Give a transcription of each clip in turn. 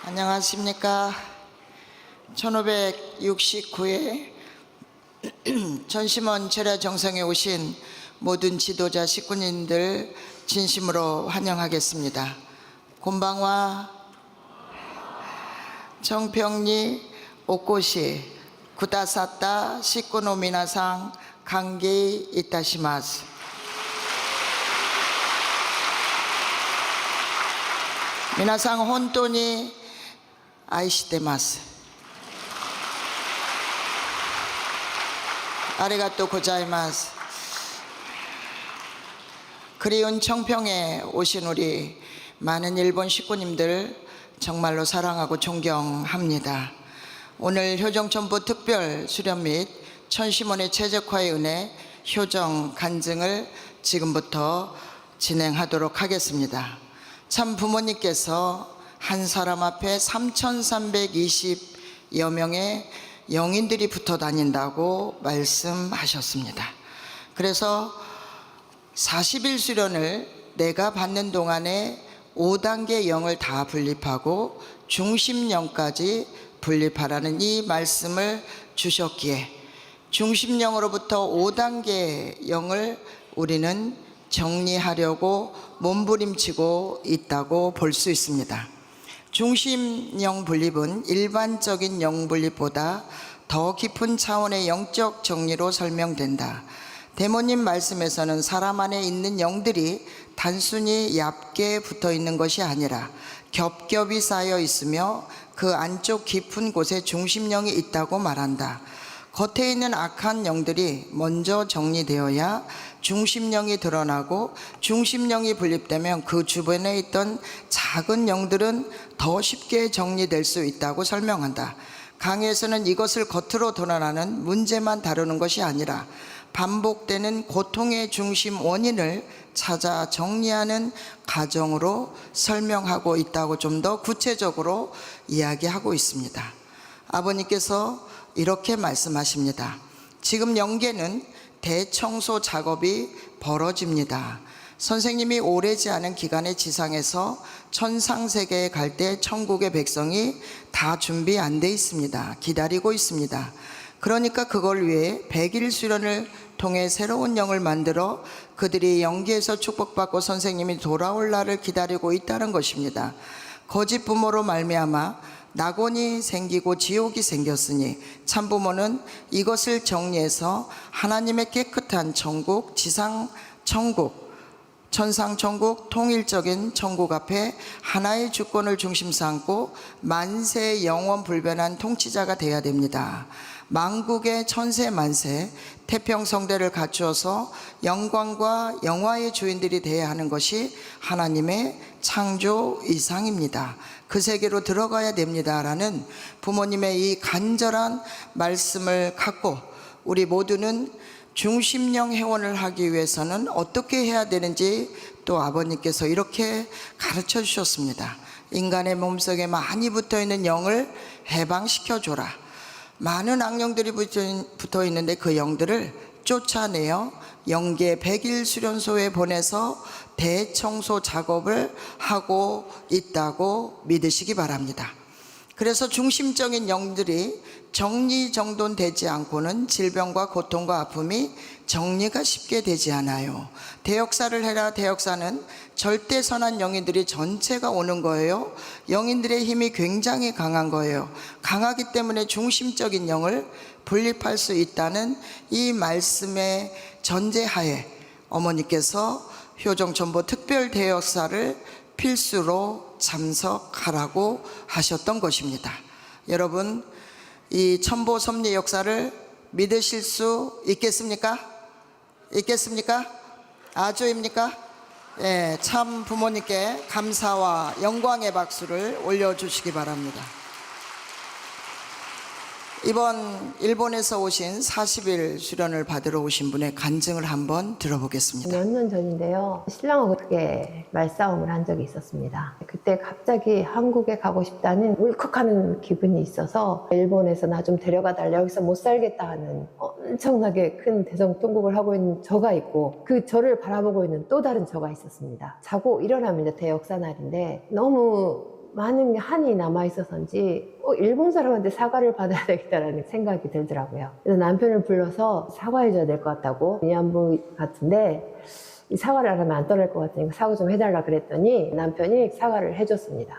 안녕하십니까. 1569회 전심원 철야정성에 오신 모든 지도자 식구님들 진심으로 환영하겠습니다. 곤방와 정평리 오코시 구다사타 식구노 미나상 관계이 이타시마스. 미나상 혼돈이 아이시테마스. 아리가또 고자이마스. 그리운 청평에 오신 우리 많은 일본 식구님들 정말로 사랑하고 존경합니다. 오늘 효정천보 특별 수련 및 천심원의 최적화의 은혜 효정 간증을 지금부터 진행하도록 하겠습니다. 참 부모님께서 한 사람 앞에 3,320여 명의 영인들이 붙어 다닌다고 말씀하셨습니다. 그래서 40일 수련을 내가 받는 동안에 5단계 영을 다 분립하고 중심영까지 분립하라는 이 말씀을 주셨기에 중심영으로부터 5단계 영을 우리는 정리하려고 몸부림치고 있다고 볼 수 있습니다. 중심영 분립은 일반적인 영 분립보다 더 깊은 차원의 영적 정리로 설명된다. 대모님 말씀에서는 사람 안에 있는 영들이 단순히 얕게 붙어 있는 것이 아니라 겹겹이 쌓여 있으며 그 안쪽 깊은 곳에 중심영이 있다고 말한다. 겉에 있는 악한 영들이 먼저 정리되어야 중심영이 드러나고 중심영이 분립되면 그 주변에 있던 작은 영들은 더 쉽게 정리될 수 있다고 설명한다. 강의에서는 이것을 겉으로 드러나는 문제만 다루는 것이 아니라 반복되는 고통의 중심 원인을 찾아 정리하는 과정으로 설명하고 있다고 좀 더 구체적으로 이야기하고 있습니다. 아버님께서 이렇게 말씀하십니다. 지금 영계는 대청소 작업이 벌어집니다. 선생님이 오래지 않은 기간의 지상에서 천상세계에 갈 때 천국의 백성이 다 준비 안 돼 있습니다. 기다리고 있습니다. 그러니까 그걸 위해 100일 수련을 통해 새로운 영을 만들어 그들이 영계에서 축복받고 선생님이 돌아올 날을 기다리고 있다는 것입니다. 거짓 부모로 말미암아 낙원이 생기고 지옥이 생겼으니 참부모는 이것을 정리해서 하나님의 깨끗한 천국, 지상 천국, 천상 천국, 통일적인 천국 앞에 하나의 주권을 중심 삼고 만세 영원 불변한 통치자가 되어야 됩니다. 만국의 천세 만세 태평성대를 갖추어서 영광과 영화의 주인들이 되어야 하는 것이 하나님의 창조 이상입니다. 그 세계로 들어가야 됩니다 라는 부모님의 이 간절한 말씀을 갖고 우리 모두는 중심영 회원을 하기 위해서는 어떻게 해야 되는지 또 아버님께서 이렇게 가르쳐 주셨습니다. 인간의 몸속에 많이 붙어있는 영을 해방시켜줘라. 많은 악령들이 붙어 있는데 그 영들을 쫓아내어 영계 100일 수련소에 보내서 대청소 작업을 하고 있다고 믿으시기 바랍니다. 그래서 중심적인 영들이 정리정돈되지 않고는 질병과 고통과 아픔이 정리가 쉽게 되지 않아요. 대역사를 해라. 대역사는 절대 선한 영인들이 전체가 오는 거예요. 영인들의 힘이 굉장히 강한 거예요. 강하기 때문에 중심적인 영을 분립할 수 있다는 이 말씀의 전제하에 어머니께서 효정천보 특별 대역사를 필수로 참석하라고 하셨던 것입니다. 여러분, 이 천보 섭리 역사를 믿으실 수 있겠습니까? 있겠습니까? 아주입니까? 예, 참 부모님께 감사와 영광의 박수를 올려주시기 바랍니다. 이번 일본에서 오신 40일 수련을 받으러 오신 분의 간증을 한번 들어보겠습니다. 몇 년 전인데요. 신랑하고 크게 말싸움을 한 적이 있었습니다. 그때 갑자기 한국에 가고 싶다는 울컥하는 기분이 있어서 일본에서 나 좀 데려가 달라, 여기서 못 살겠다 하는 엄청나게 큰 대성통곡을 하고 있는 저가 있고 그 저를 바라보고 있는 또 다른 저가 있었습니다. 자고 일어납니다. 대역사 날인데 너무 많은 한이 남아 있어서인지 일본 사람한테 사과를 받아야 되겠다라는 생각이 들더라고요. 그래서 남편을 불러서 사과해줘야 될 것 같다고, 위안부 같은데 이 사과를 안 하면 안 떠날 것 같으니까 사과 좀 해달라 그랬더니 남편이 사과를 해줬습니다.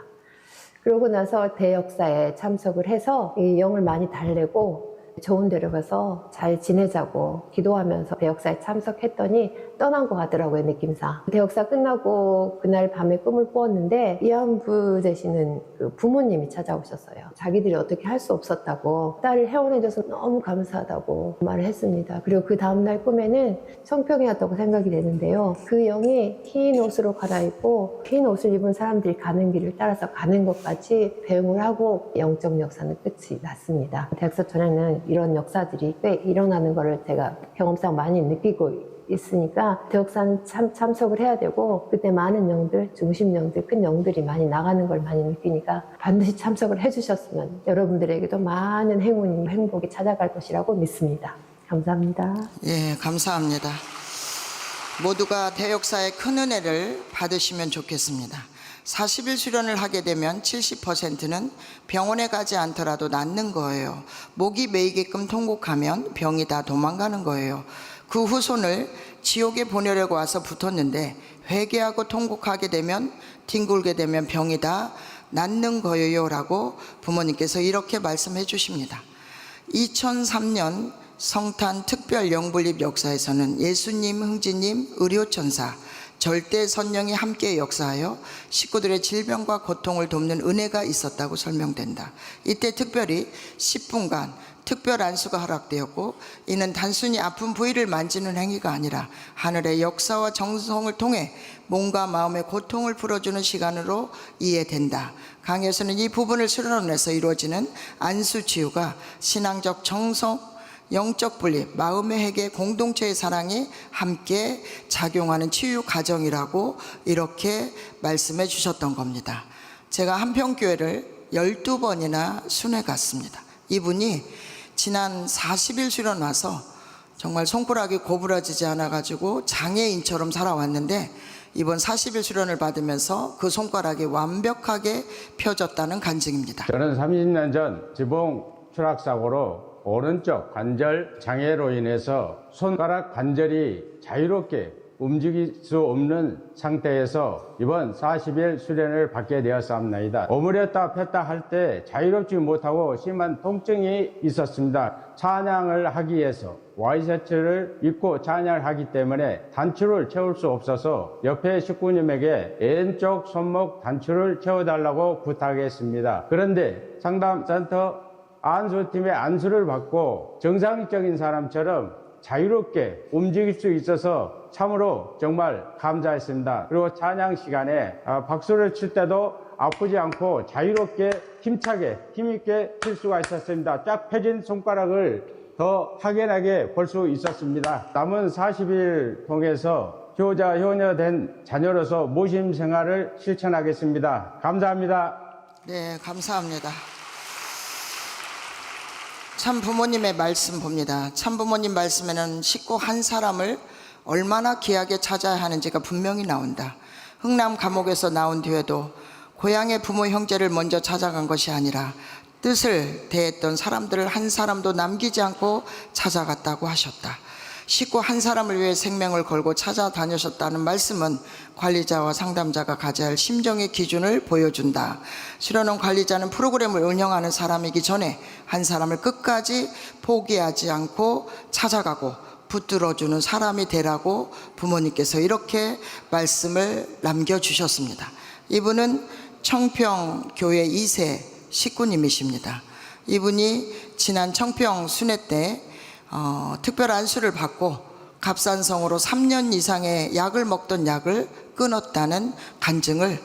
그러고 나서 대역사에 참석을 해서 이 영을 많이 달래고 좋은 데로 가서 잘 지내자고 기도하면서 대역사에 참석했더니 떠난 것 같더라고요, 느낌상. 대역사 끝나고 그날 밤에 꿈을 꾸었는데 위안부 되시는 그 부모님이 찾아오셨어요. 자기들이 어떻게 할 수 없었다고, 딸을 회원해줘서 너무 감사하다고 말을 했습니다. 그리고 그 다음날 꿈에는 성평이었다고 생각이 되는데요. 그 영이 흰 옷으로 갈아입고 흰 옷을 입은 사람들이 가는 길을 따라서 가는 것까지 배웅을 하고 영적 역사는 끝이 났습니다. 대역사 전에는 이런 역사들이 꽤 일어나는 거를 제가 경험상 많이 느끼고 있으니까 대역사는 참석을 해야 되고, 그때 많은 영들, 중심 영들, 큰 영들이 많이 나가는 걸 많이 느끼니까 반드시 참석을 해주셨으면 여러분들에게도 많은 행운이, 행복이 찾아갈 것이라고 믿습니다. 감사합니다. 예, 감사합니다. 모두가 대역사의 큰 은혜를 받으시면 좋겠습니다. 40일 수련을 하게 되면 70%는 병원에 가지 않더라도 낫는 거예요. 목이 메이게끔 통곡하면 병이 다 도망가는 거예요. 그 후손을 지옥에 보내려고 와서 붙었는데 회개하고 통곡하게 되면, 뒹굴게 되면 병이 다 낫는 거예요 라고 부모님께서 이렇게 말씀해 주십니다. 2003년 성탄 특별 영불립 역사에서는 예수님, 흥지님, 의료천사, 절대 선령이 함께 역사하여 식구들의 질병과 고통을 돕는 은혜가 있었다고 설명된다. 이때 특별히 10분간 특별 안수가 허락되었고, 이는 단순히 아픈 부위를 만지는 행위가 아니라 하늘의 역사와 정성을 통해 몸과 마음의 고통을 풀어주는 시간으로 이해된다. 강의에서는 이 부분을 수련원에서 이루어지는 안수 치유가 신앙적 정성, 영적 분립, 마음의 회개, 공동체의 사랑이 함께 작용하는 치유 과정이라고 이렇게 말씀해 주셨던 겁니다. 제가 한평교회를 12번이나 순회 갔습니다. 이분이 지난 40일 수련 와서 정말 손가락이 고부라지지 않아가지고 장애인처럼 살아왔는데, 이번 40일 수련을 받으면서 그 손가락이 완벽하게 펴졌다는 간증입니다. 저는 30년 전 지붕 추락사고로 오른쪽 관절 장애로 인해서 손가락 관절이 자유롭게 움직일 수 없는 상태에서 이번 40일 수련을 받게 되었사옵나이다. 오므렸다 폈다 할 때 자유롭지 못하고 심한 통증이 있었습니다. 찬양을 하기 위해서 와이셔츠를 입고 찬양을 하기 때문에 단추를 채울 수 없어서 옆에 식구님에게 왼쪽 손목 단추를 채워달라고 부탁했습니다. 그런데 상담센터 안수팀의 안수를 받고 정상적인 사람처럼 자유롭게 움직일 수 있어서 참으로 정말 감사했습니다. 그리고 찬양 시간에 박수를 칠 때도 아프지 않고 자유롭게 힘차게 힘있게 칠 수가 있었습니다. 쫙 펴진 손가락을 더 확연하게 볼 수 있었습니다. 남은 40일 통해서 효자 효녀된 자녀로서 모심 생활을 실천하겠습니다. 감사합니다. 네, 감사합니다. 참 부모님의 말씀 봅니다. 참 부모님 말씀에는 식구 한 사람을 얼마나 귀하게 찾아야 하는지가 분명히 나온다. 흥남 감옥에서 나온 뒤에도 고향의 부모 형제를 먼저 찾아간 것이 아니라 뜻을 대했던 사람들을 한 사람도 남기지 않고 찾아갔다고 하셨다. 식구 한 사람을 위해 생명을 걸고 찾아다니셨다는 말씀은 관리자와 상담자가 가져야 할 심정의 기준을 보여준다. 수련원 관리자는 프로그램을 운영하는 사람이기 전에 한 사람을 끝까지 포기하지 않고 찾아가고 붙들어주는 사람이 되라고 부모님께서 이렇게 말씀을 남겨주셨습니다. 이분은 청평교회 2세 식구님이십니다. 이분이 지난 청평 순회 때 특별 안수를 받고 갑산성으로 3년 이상의 약을 먹던 약을 끊었다는 간증을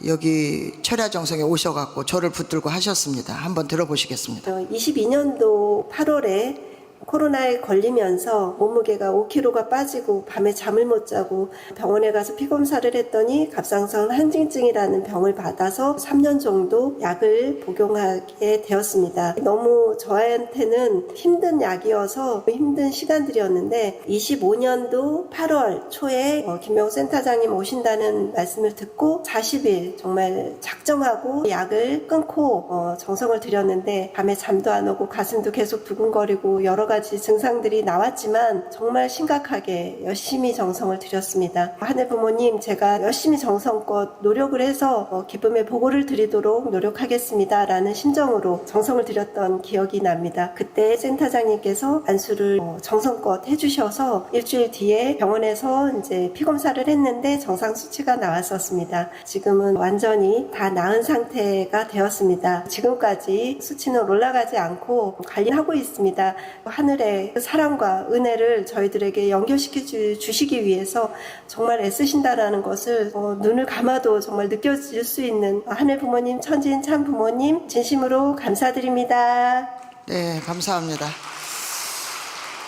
여기 철야정성에 오셔갖고 저를 붙들고 하셨습니다. 한번 들어보시겠습니다. 22년도 8월에 코로나에 걸리면서 몸무게가 5kg가 빠지고 밤에 잠을 못 자고 병원에 가서 피검사를 했더니 갑상선 항진증이라는 병을 받아서 3년 정도 약을 복용하게 되었습니다. 너무 저한테는 힘든 약이어서 힘든 시간들이었는데 25년도 8월 초에 김명호 센터장님 오신다는 말씀을 듣고 40일 정말 작정하고 약을 끊고 정성을 들였는데 밤에 잠도 안 오고 가슴도 계속 두근거리고 여러 가지 증상들이 나왔지만 정말 심각하게 열심히 정성을 들였습니다. 하늘 부모님, 제가 열심히 정성껏 노력을 해서 기쁨의 보고를 드리도록 노력하겠습니다 라는 심정으로 정성을 들였던 기억이 납니다. 그때 센터장님께서 안수를 정성껏 해주셔서 일주일 뒤에 병원에서 이제 피검사를 했는데 정상 수치가 나왔었습니다. 지금은 완전히 다 나은 상태가 되었습니다. 지금까지 수치는 올라가지 않고 관리하고 있습니다. 하늘의 사랑과 은혜를 저희들에게 연결시켜 주시기 위해서 정말 애쓰신다라는 것을 눈을 감아도 정말 느껴질 수 있는 하늘 부모님, 천진 참 부모님 진심으로 감사드립니다. 네, 감사합니다.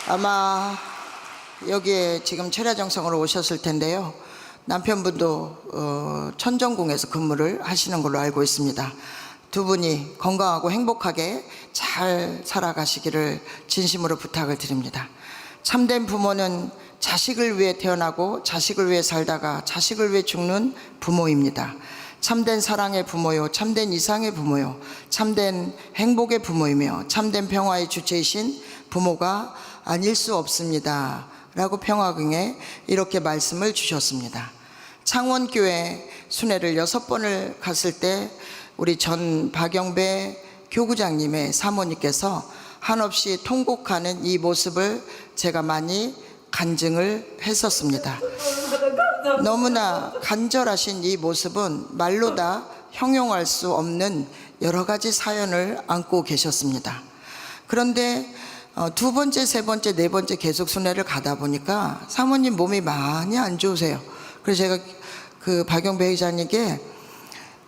아마 여기에 지금 철야정성으로 오셨을 텐데요. 남편분도 천정궁에서 근무를 하시는 걸로 알고 있습니다. 두 분이 건강하고 행복하게 잘 살아가시기를 진심으로 부탁을 드립니다. 참된 부모는 자식을 위해 태어나고 자식을 위해 살다가 자식을 위해 죽는 부모입니다. 참된 사랑의 부모요, 참된 이상의 부모요, 참된 행복의 부모이며 참된 평화의 주체이신 부모가 아닐 수 없습니다 라고 평화궁에 이렇게 말씀을 주셨습니다. 창원교회 순회를 6번을 갔을 때 우리 전 박영배 교구장님의 사모님께서 한없이 통곡하는 이 모습을 제가 많이 간증을 했었습니다. 너무나 간절하신 이 모습은 말로 다 형용할 수 없는 여러 가지 사연을 안고 계셨습니다. 그런데 두 번째, 세 번째, 네 번째 계속 순회를 가다 보니까 사모님 몸이 많이 안 좋으세요. 그래서 제가 그 박영배 회장님께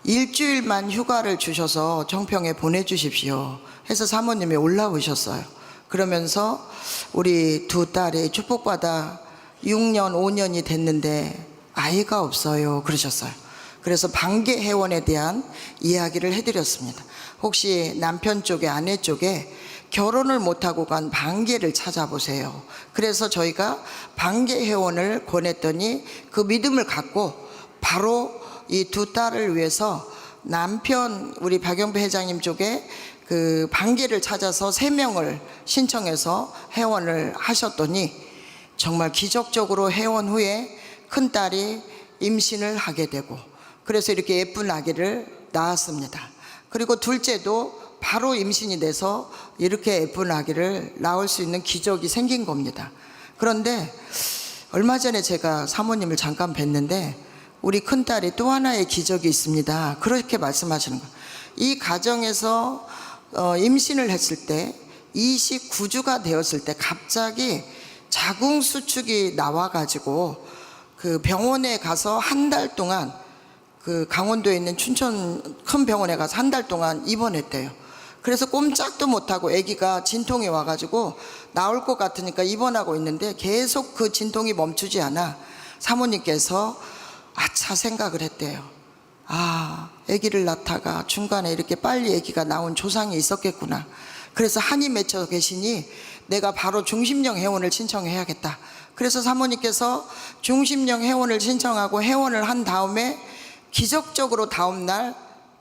일주일만 휴가를 주셔서 정평에 보내주십시오 해서 사모님이 올라오셨어요. 그러면서 우리 두 딸이 축복받아 6년, 5년이 됐는데 아이가 없어요 그러셨어요. 그래서 반개 회원에 대한 이야기를 해드렸습니다. 혹시 남편 쪽에, 아내 쪽에 결혼을 못하고 간 반개를 찾아보세요. 그래서 저희가 반개 회원을 권했더니 그 믿음을 갖고 바로 이 두 딸을 위해서 남편 우리 박영배 회장님 쪽에 그 반개를 찾아서 3명을 신청해서 회원을 하셨더니 정말 기적적으로 회원 후에 큰딸이 임신을 하게 되고 그래서 이렇게 예쁜 아기를 낳았습니다. 그리고 둘째도 바로 임신이 돼서 이렇게 예쁜 아기를 낳을 수 있는 기적이 생긴 겁니다. 그런데 얼마 전에 제가 사모님을 잠깐 뵀는데 우리 큰딸이 또 하나의 기적이 있습니다 그렇게 말씀하시는 거예요. 이 가정에서 임신을 했을 때 29주가 되었을 때 갑자기 자궁수축이 나와가지고 그 병원에 가서 한 달 동안 그 강원도에 있는 춘천 큰 병원에 가서 한 달 동안 입원했대요. 그래서 꼼짝도 못하고 아기가 진통이 와가지고 나올 것 같으니까 입원하고 있는데 계속 그 진통이 멈추지 않아 사모님께서 아차 생각을 했대요. 아, 아기를 낳다가 중간에 이렇게 빨리 아기가 나온 조상이 있었겠구나. 그래서 한이 맺혀 계시니 내가 바로 중심령 회원을 신청해야겠다. 그래서 사모님께서 중심령 회원을 신청하고 회원을 한 다음에 기적적으로 다음날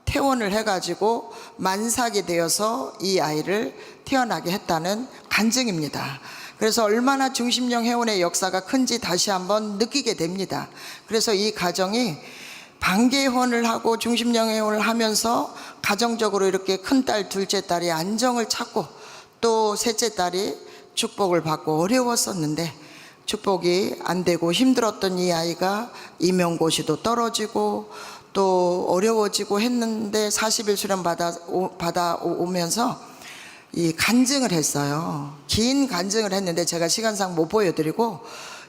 퇴원을 해가지고 만삭이 되어서 이 아이를 태어나게 했다는 간증입니다. 그래서 얼마나 중심령 회원의 역사가 큰지 다시 한번 느끼게 됩니다. 그래서 이 가정이 반개회원을 하고 중심령 회원을 하면서 가정적으로 이렇게 큰딸, 둘째 딸이 안정을 찾고 또 셋째 딸이 축복을 받고 어려웠었는데 축복이 안 되고 힘들었던 이 아이가 임용고시도 떨어지고 또 어려워지고 했는데 40일 수련 받아오면서 이 간증을 했어요. 긴 간증을 했는데 제가 시간상 못 보여드리고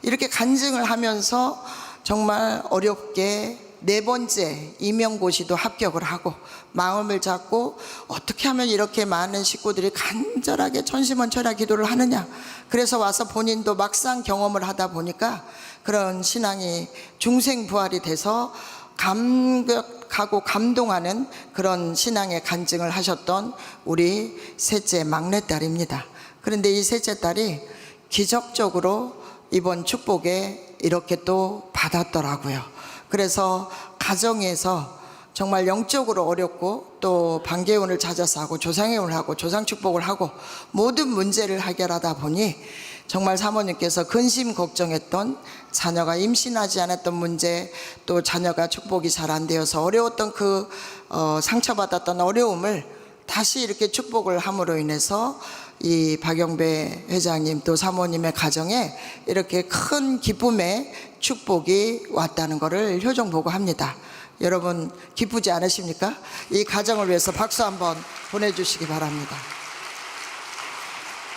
이렇게 간증을 하면서 정말 어렵게 네 번째 임용고시도 합격을 하고 마음을 잡고 어떻게 하면 이렇게 많은 식구들이 간절하게 천심원천하 기도를 하느냐. 그래서 와서 본인도 막상 경험을 하다 보니까 그런 신앙이 중생부활이 돼서 감격하고 감동하는 그런 신앙의 간증을 하셨던 우리 셋째 막내딸입니다. 그런데 이 셋째 딸이 기적적으로 이번 축복에 이렇게 또 받았더라고요. 그래서 가정에서 정말 영적으로 어렵고 또 반개운을 찾아서 하고 조상회운을 하고 조상축복을 하고 모든 문제를 해결하다 보니 정말 사모님께서 근심 걱정했던 자녀가 임신하지 않았던 문제, 또 자녀가 축복이 잘 안 되어서 어려웠던 그 상처받았던 어려움을 다시 이렇게 축복을 함으로 인해서 이 박영배 회장님 또 사모님의 가정에 이렇게 큰 기쁨의 축복이 왔다는 것을 효정보고합니다. 여러분 기쁘지 않으십니까? 이 가정을 위해서 박수 한번 보내주시기 바랍니다.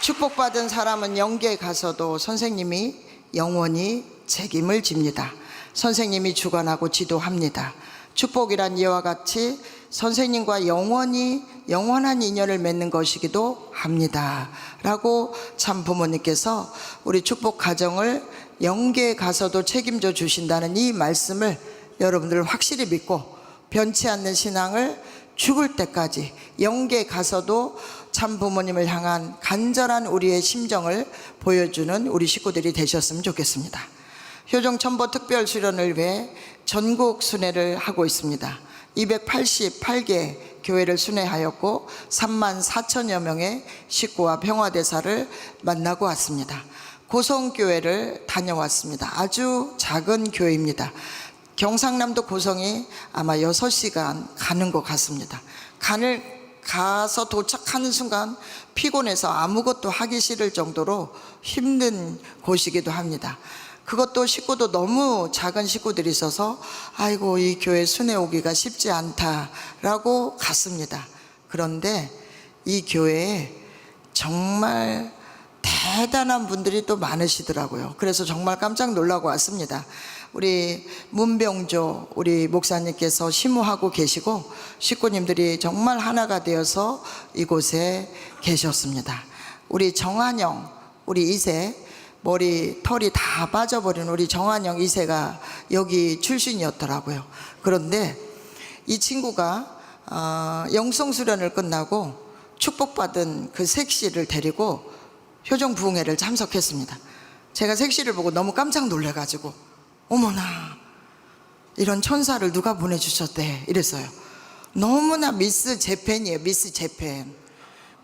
축복받은 사람은 영계에 가서도 선생님이 영원히 책임을 집니다. 선생님이 주관하고 지도합니다. 축복이란 이와 같이 선생님과 영원한 인연을 맺는 것이기도 합니다 라고 참 부모님께서 우리 축복 가정을 영계에 가서도 책임져 주신다는 이 말씀을 여러분들 확실히 믿고 변치 않는 신앙을 죽을 때까지 영계에 가서도 참 부모님을 향한 간절한 우리의 심정을 보여주는 우리 식구들이 되셨으면 좋겠습여 효정 첨보 특별 수련을 위해 전국 순회를 하고 있습니다. 288개 교회를 순회하였고 3만 4천여 명의 식구와 평화대사를 만나고 왔습니다. 고성교회를 다녀왔습니다. 아주 작은 교회입니다. 경상남도 고성이 아마 6시간 가는 것 같습니다. 가서 도착하는 순간 피곤해서 아무것도 하기 싫을 정도로 힘든 곳이기도 합니다. 그것도 식구도 너무 작은 식구들이 있어서 아이고 이 교회 순회 오기가 쉽지 않다라고 갔습니다. 그런데 이 교회에 정말 대단한 분들이 또 많으시더라고요. 그래서 정말 깜짝 놀라고 왔습니다. 우리 문병조 우리 목사님께서 심호하고 계시고 식구님들이 정말 하나가 되어서 이곳에 계셨습니다. 우리 정한영 우리 이세 머리 털이 다 빠져버린 우리 정한영 이세가 여기 출신이었더라고요. 그런데 이 친구가 영성수련을 끝나고 축복받은 그 색시를 데리고 효정 부흥회를 참석했습니다. 제가 색시를 보고 너무 깜짝 놀래가지고 어머나 이런 천사를 누가 보내주셨대 이랬어요. 너무나 미스 재팬이에요. 미스 재팬,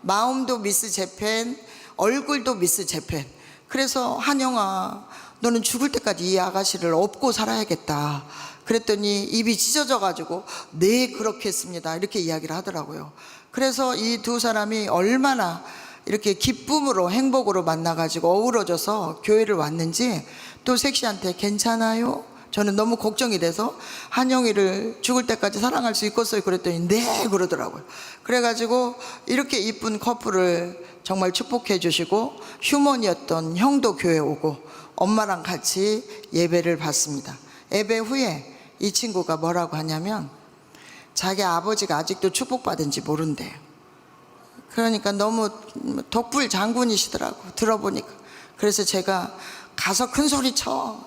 마음도 미스 재팬, 얼굴도 미스 재팬. 그래서 한영아 너는 죽을 때까지 이 아가씨를 업고 살아야겠다 그랬더니 입이 찢어져 가지고 네 그렇겠습니다 이렇게 이야기를 하더라고요. 그래서 이 두 사람이 얼마나 이렇게 기쁨으로 행복으로 만나가지고 어우러져서 교회를 왔는지 또 색시한테 괜찮아요? 저는 너무 걱정이 돼서 한영이를 죽을 때까지 사랑할 수 있겠어요 그랬더니 네 그러더라고요. 그래가지고 이렇게 이쁜 커플을 정말 축복해 주시고 휴먼이었던 형도 교회 오고 엄마랑 같이 예배를 받습니다. 예배 후에 이 친구가 뭐라고 하냐면 자기 아버지가 아직도 축복받은지 모른대요. 그러니까 너무 덕불 장군이시더라고 들어보니까. 그래서 제가 가서 큰 소리 쳐,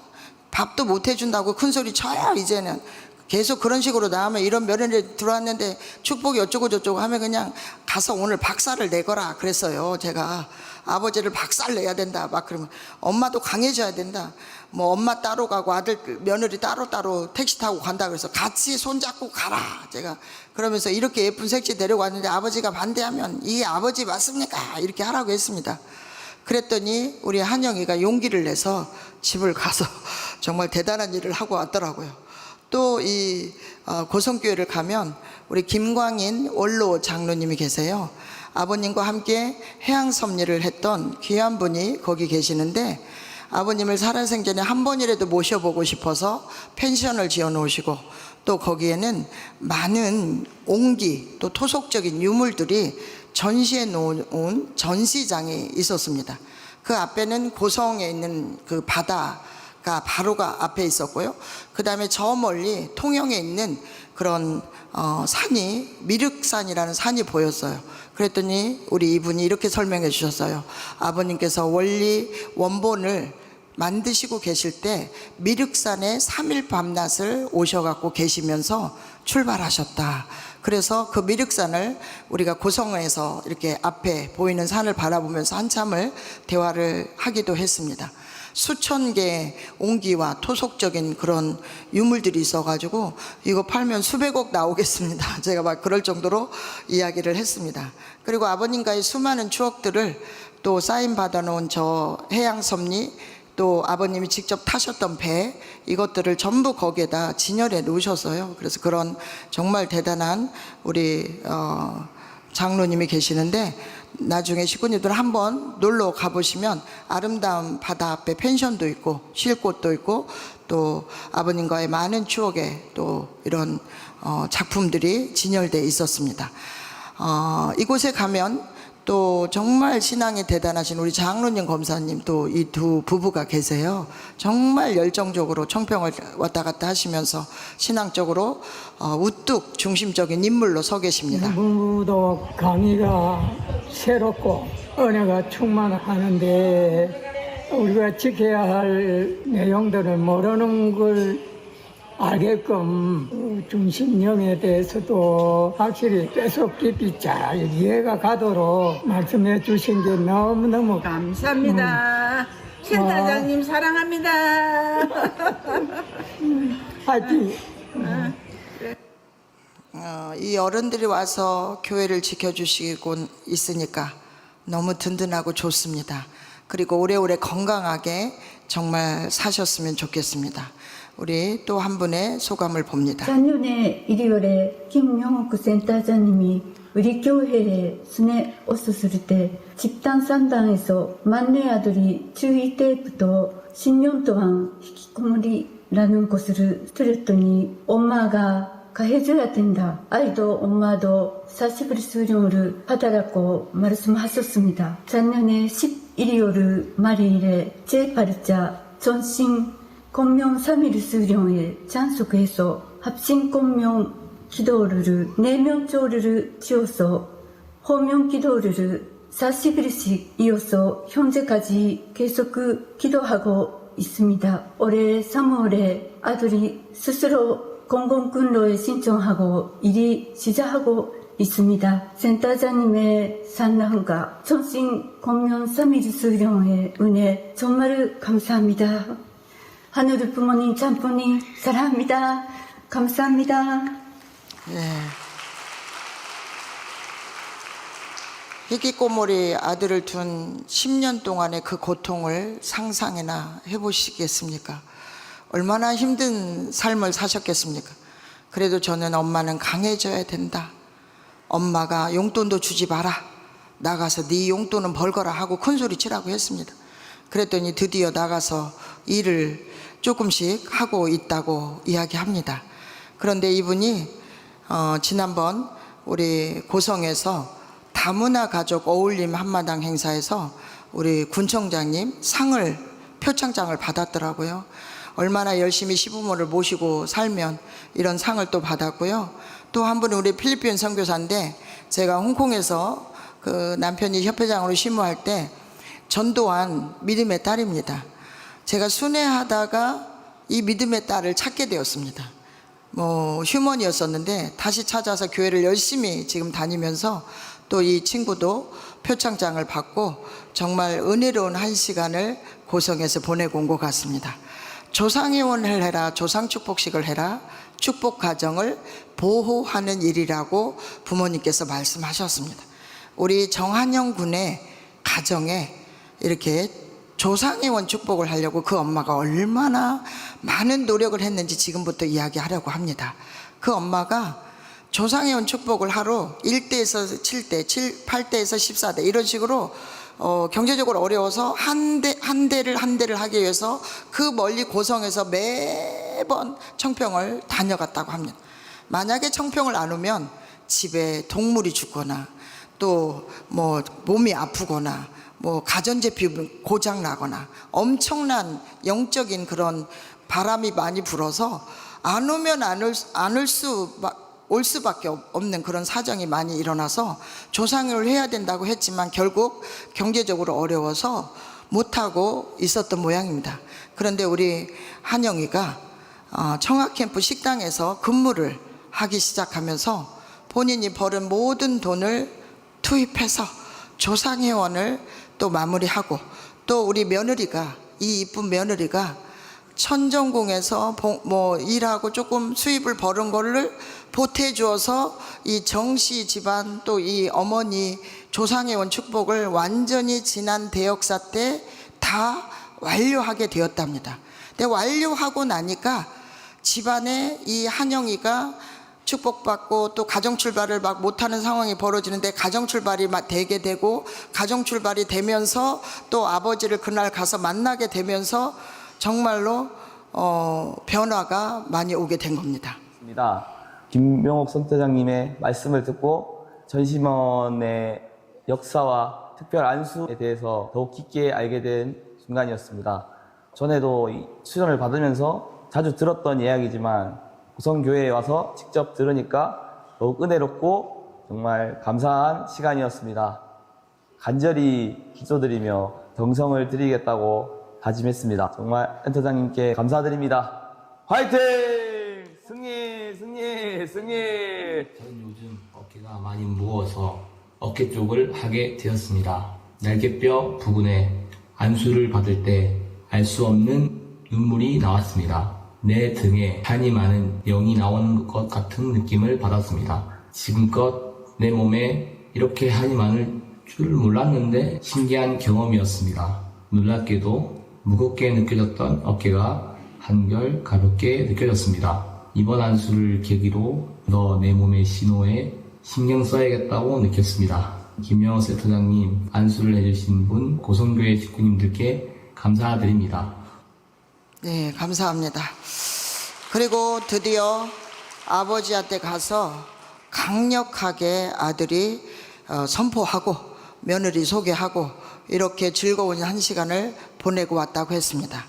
밥도 못 해준다고 큰 소리 쳐요. 이제는 계속 그런 식으로 나오면 이런 며느리 들어왔는데 축복이 어쩌고 저쩌고 하면 그냥 가서 오늘 박살을 내거라 그랬어요. 제가 아버지를 박살 내야 된다 막 그러면 엄마도 강해져야 된다. 뭐 엄마 따로 가고 아들 며느리 따로 택시 타고 간다 그래서 같이 손잡고 가라. 제가 그러면서 이렇게 예쁜 색시 데려왔는데 아버지가 반대하면 이게 아버지 맞습니까? 이렇게 하라고 했습니다. 그랬더니 우리 한영이가 용기를 내서 집을 가서 정말 대단한 일을 하고 왔더라고요. 또 이 고성교회를 가면 우리 김광인 원로 장로님이 계세요. 아버님과 함께 해양섭리를 했던 귀한 분이 거기 계시는데 아버님을 살아생전에 한 번이라도 모셔보고 싶어서 펜션을 지어 놓으시고 또 거기에는 많은 옹기 또 토속적인 유물들이 전시해 놓은 전시장이 있었습니다. 그 앞에는 고성에 있는 그 바다 바로가 앞에 있었고요. 그 다음에 저 멀리 통영에 있는 그런 산이 미륵산이라는 산이 보였어요. 그랬더니 우리 이분이 이렇게 설명해 주셨어요. 아버님께서 원리 원본을 만드시고 계실 때 미륵산에 3일 밤낮을 오셔갖고 계시면서 출발하셨다. 그래서 그 미륵산을 우리가 고성에서 이렇게 앞에 보이는 산을 바라보면서 한참을 대화를 하기도 했습니다. 수천 개의 옹기와 토속적인 그런 유물들이 있어가지고 이거 팔면 수백억 나오겠습니다. 제가 막 그럴 정도로 이야기를 했습니다. 그리고 아버님과의 수많은 추억들을 또 사인 받아놓은 저 해양섭리, 또 아버님이 직접 타셨던 배, 이것들을 전부 거기에다 진열해 놓으셨어요. 그래서 그런 정말 대단한 우리 장로님이 계시는데, 나중에 식구님들 한번 놀러 가보시면 아름다운 바다 앞에 펜션도 있고 쉴 곳도 있고 또 아버님과의 많은 추억에 또 이런 작품들이 진열되어 있었습니다. 이곳에 가면 또 정말 신앙이 대단하신 우리 장로님 검사님, 또 이 두 부부가 계세요. 정말 열정적으로 청평을 왔다 갔다 하시면서 신앙적으로 우뚝 중심적인 인물로 서 계십니다. 부부도 강의가 새롭고 은혜가 충만하는데 우리가 지켜야 할 내용들을 모르는 걸 알게끔 중심령에 대해서도 확실히 뼈속 깊이 잘 이해가 가도록 말씀해 주신 게 너무너무 감사합니다. 센터장님 사랑합니다. 하여튼 이 어른들이 와서 교회를 지켜주시고 있으니까 너무 든든하고 좋습니다. 그리고 오래오래 건강하게 정말 사셨으면 좋겠습니다. 우리 또 한 분의 소감을 봅니다. 작년에 일요일에 김명옥 센터장님이 우리 교회에 순회 오셨을 때 집단 산당에서 막내 아들이 주의 때부터 10년 동안 히키코모리라는 것을 들었더니 엄마가 해줘야 된다. 아이도 엄마도 40일 수련을 하다라고 말씀하셨습니다. 작년에 11월 말일에 제8자 전신 공명 3일 수련에 참석해서 합신 공명 기도를 4명조를 지어서 호명 기도를 40일씩 이어서 현재까지 계속 기도하고 있습니다. 올해 3월에 아들이 스스로 공공근로에 신청하고 일이 시작하고 있습니다. 센터장님의 산랑과 전신 공명 3일 수련의 은혜 정말 감사합니다. 하늘 부모님, 참부님 사랑합니다. 감사합니다. 히키코모리 아들을 둔 10년 동안의 그 고통을 상상이나 해보시겠습니까? 얼마나 힘든 삶을 사셨겠습니까? 그래도 저는 엄마는 강해져야 된다. 엄마가 용돈도 주지 마라. 나가서 네 용돈은 벌거라 하고 큰소리 치라고 했습니다. 그랬더니 드디어 나가서 일을 조금씩 하고 있다고 이야기합니다. 그런데 이분이 지난번 우리 고성에서 다문화 가족 어울림 한마당 행사에서 우리 군청장님 표창장을 받았더라고요. 얼마나 열심히 시부모를 모시고 살면 이런 상을 또 받았고요. 또 한 분은 우리 필리핀 선교사인데, 제가 홍콩에서 그 남편이 협회장으로 심우할 때 전도한 믿음의 딸입니다. 제가 순회하다가 이 믿음의 딸을 찾게 되었습니다. 휴먼이었었는데 다시 찾아서 교회를 열심히 지금 다니면서 또 이 친구도 표창장을 받고 정말 은혜로운 한 시간을 고성에서 보내고 온 것 같습니다. 조상회원을 해라, 조상축복식을 해라, 축복 가정을 보호하는 일이라고 부모님께서 말씀하셨습니다. 우리 정한영 군의 가정에 이렇게 조상회원 축복을 하려고 그 엄마가 얼마나 많은 노력을 했는지 지금부터 이야기하려고 합니다. 그 엄마가 조상회원 축복을 하러 1대에서 7대, 8대에서 14대 이런 식으로 경제적으로 어려워서 한 대를 하기 위해서 그 멀리 고성에서 매번 청평을 다녀갔다고 합니다. 만약에 청평을 안 오면 집에 동물이 죽거나 또 뭐 몸이 아프거나 뭐 가전제품이 고장 나거나 엄청난 영적인 그런 바람이 많이 불어서 안 오면 올 수밖에 없는 그런 사정이 많이 일어나서 조상을 해야 된다고 했지만 결국 경제적으로 어려워서 못하고 있었던 모양입니다. 그런데 우리 한영이가 청학캠프 식당에서 근무를 하기 시작하면서 본인이 벌은 모든 돈을 투입해서 조상회원을 또 마무리하고, 또 우리 며느리가, 이 이쁜 며느리가 천정궁에서 뭐 일하고 조금 수입을 벌은 거를 보태주어서 이 정씨 집안 또 이 어머니 조상회원 축복을 완전히 지난 대역사 때 다 완료하게 되었답니다. 근데 완료하고 나니까 집안에 이 한영이가 축복받고 또 가정 출발을 막 못하는 상황이 벌어지는데 가정 출발이 되게 되고, 가정 출발이 되면서 또 아버지를 그날 가서 만나게 되면서 정말로 변화가 많이 오게 된 겁니다. 김명옥 선대장님의 말씀을 듣고 전심원의 역사와 특별 안수에 대해서 더욱 깊게 알게 된 순간이었습니다. 전에도 수련을 받으면서 자주 들었던 이야기지만 고성교회에 와서 직접 들으니까 더욱 은혜롭고 정말 감사한 시간이었습니다. 간절히 기도드리며 정성을 드리겠다고 다짐했습니다. 정말 센터장님께 감사드립니다. 화이팅! 승리! 승리! 승리! 저는 요즘 어깨가 많이 무거워서 어깨 쪽을 하게 되었습니다. 날개뼈 부근에 안수를 받을 때 알 수 없는 눈물이 나왔습니다. 내 등에 한이 많은 영이 나오는 것 같은 느낌을 받았습니다. 지금껏 내 몸에 이렇게 한이 많을 줄 몰랐는데 신기한 경험이었습니다. 놀랍게도 무겁게 느껴졌던 어깨가 한결 가볍게 느껴졌습니다. 이번 안수를 계기로 너 내 몸의 신호에 신경 써야겠다고 느꼈습니다. 김명호 센터장님, 안수를 해주신 분 고성교회 식구님들께 감사드립니다. 네, 감사합니다. 그리고 드디어 아버지한테 가서 강력하게 아들이 선포하고 며느리 소개하고 이렇게 즐거운 한 시간을 보내고 왔다고 했습니다.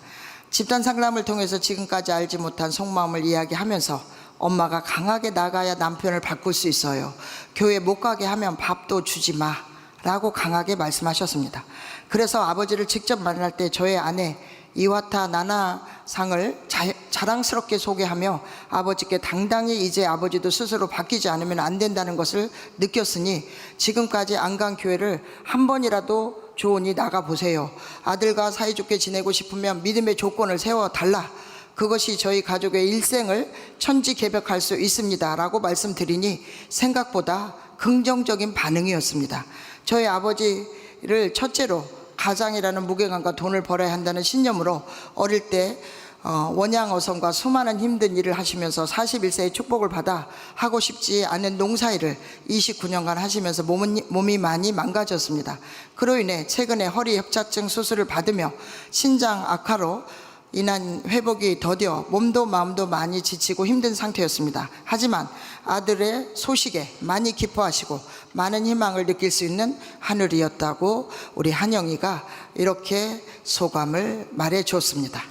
집단 상담을 통해서 지금까지 알지 못한 속마음을 이야기하면서 엄마가 강하게 나가야 남편을 바꿀 수 있어요. 교회 못 가게 하면 밥도 주지 마 라고 강하게 말씀하셨습니다. 그래서 아버지를 직접 만날 때 저의 아내 이와타 나나상을 자랑스럽게 소개하며 아버지께 당당히 이제 아버지도 스스로 바뀌지 않으면 안 된다는 것을 느꼈으니 지금까지 안 간 교회를 한 번이라도 좋으니 나가보세요. 아들과 사이좋게 지내고 싶으면 믿음의 조건을 세워달라. 그것이 저희 가족의 일생을 천지개벽할 수 있습니다 라고 말씀드리니 생각보다 긍정적인 반응이었습니다. 저희 아버지를 첫째로 가장이라는 무게감과 돈을 벌어야 한다는 신념으로 어릴 때 원양어선과 수많은 힘든 일을 하시면서 41세의 축복을 받아 하고 싶지 않은 농사일을 29년간 하시면서 몸이 많이 망가졌습니다. 그로 인해 최근에 허리 협착증 수술을 받으며 신장 악화로 인한 회복이 더뎌 몸도 마음도 많이 지치고 힘든 상태였습니다. 하지만 아들의 소식에 많이 기뻐하시고 많은 희망을 느낄 수 있는 하늘이었다고 우리 한영이가 이렇게 소감을 말해줬습니다.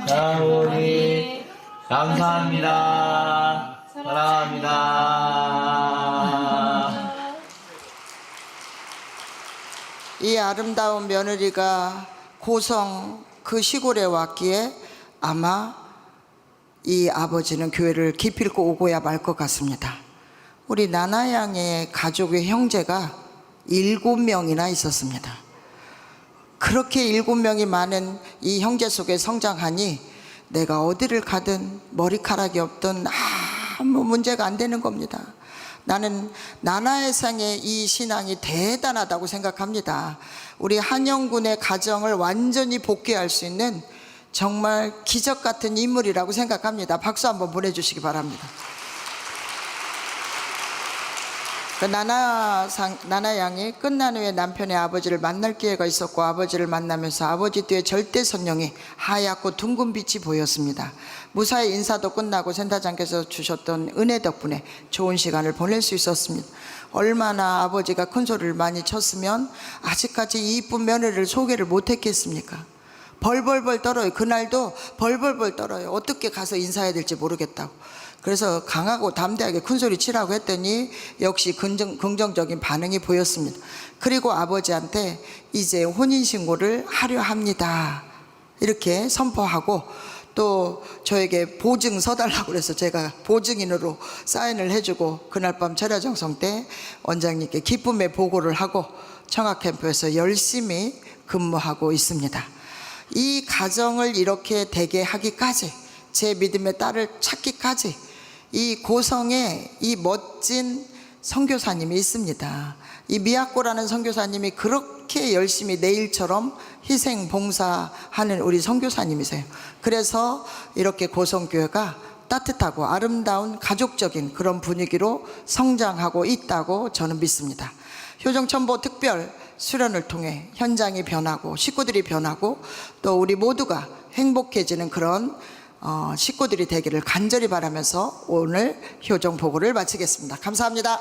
장모님 감사합니다. 사랑합니다. 이 아름다운 며느리가 고성 그 시골에 왔기에 아마 이 아버지는 교회를 기필코 오고야 말 것 같습니다. 우리 나나양의 가족의 형제가 7명이나 있었습니다. 그렇게 7명이 많은 이 형제 속에 성장하니 내가 어디를 가든 머리카락이 없든 아무 문제가 안 되는 겁니다. 나는 나나의상의 이 신앙이 대단하다고 생각합니다. 우리 한영군의 가정을 완전히 복귀할 수 있는 정말 기적 같은 인물이라고 생각합니다. 박수 한번 보내주시기 바랍니다. 그 나나 양이 끝난 후에 남편의 아버지를 만날 기회가 있었고 아버지를 만나면서 아버지 뒤에 절대 선명히 하얗고 둥근 빛이 보였습니다. 무사히 인사도 끝나고 센터장께서 주셨던 은혜 덕분에 좋은 시간을 보낼 수 있었습니다. 얼마나 아버지가 큰 소리를 많이 쳤으면 아직까지 이 이쁜 며느리를 소개를 못했겠습니까? 벌벌벌 떨어요. 그날도 벌벌벌 떨어요. 어떻게 가서 인사해야 될지 모르겠다고. 그래서 강하고 담대하게 큰소리 치라고 했더니 역시 긍정적인 반응이 보였습니다. 그리고 아버지한테 이제 혼인신고를 하려 합니다 이렇게 선포하고 또 저에게 보증 서달라고 그래서 제가 보증인으로 사인을 해주고 그날 밤 철야정성 때 원장님께 기쁨의 보고를 하고 청학캠프에서 열심히 근무하고 있습니다. 이 가정을 이렇게 되게 하기까지, 제 믿음의 딸을 찾기까지 이 고성에 이 멋진 선교사님이 있습니다. 이 미야코라는 선교사님이 그렇게 열심히 내일처럼 희생 봉사하는 우리 선교사님이세요. 그래서 이렇게 고성교회가 따뜻하고 아름다운 가족적인 그런 분위기로 성장하고 있다고 저는 믿습니다. 효정천보 특별 수련을 통해 현장이 변하고 식구들이 변하고 또 우리 모두가 행복해지는 그런 식구들이 되기를 간절히 바라면서 오늘 효정 보고를 마치겠습니다. 감사합니다.